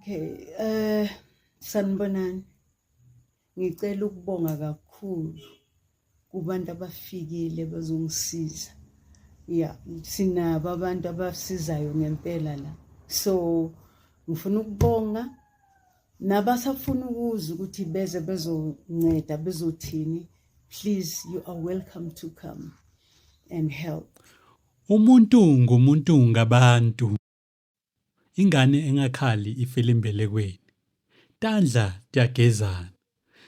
Okay, sanibonani. Ngicela ukubonga kakhulu kubantu abafikile bazongisiza. Yeah, sinabo abantu abasizayo ngempela la. So, ngifuna ukubonga nabasafuna ukuza ukuthi beze bezonceda bezothini. Please, you are welcome to come and help. Umuntu ngumuntu ngabantu. Ingane engakhali ifela imbelekweni. Tandla tiyagezana.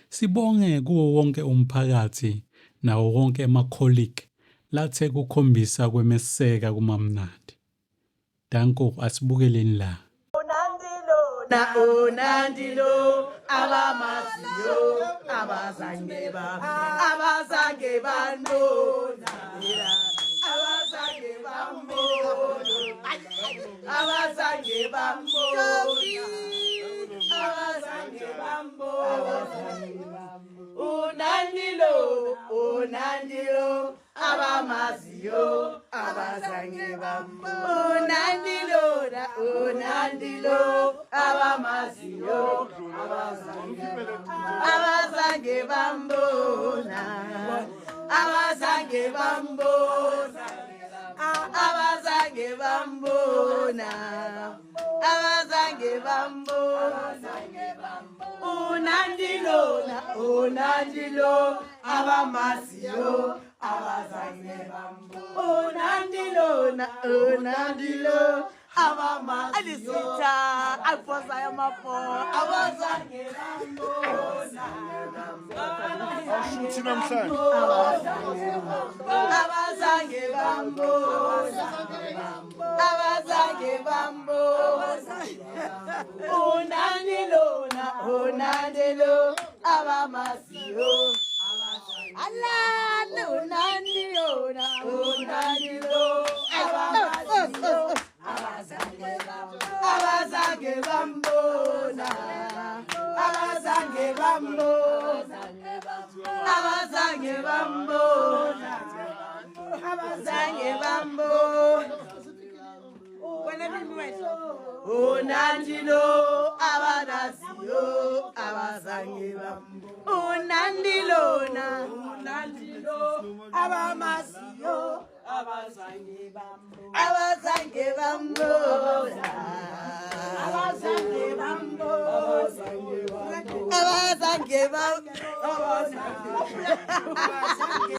Sibonge kuwo wonke umphakathi nawo wonke ama-colleague lathe kukhombisa kwemeseka kuMamNandi. Danko asibukeleni la. Unandilo abamaziyo abazange bambona abazange bambona abazange bambona Unandilo abamaziyo abazange bambona Unandilo abamaziyo abazange bambona abazange bambona abazange bambona abazange bambona Unandilo abamaziyo abazange bambona Unandilo abamaziyo Alisita alposa yamapo abazange bambona Ashuthi namhlanje abazange bambona abazange bambona Unandilo abamaziyo Unandilo abamaziyo abazange bambona abazange bambona abazange bambona abazange bambona Unandilo abanaziyo abazange bambona Unandilo abamaziyo abazange bambona abazange bambona abazange bambona abazange bambona abazange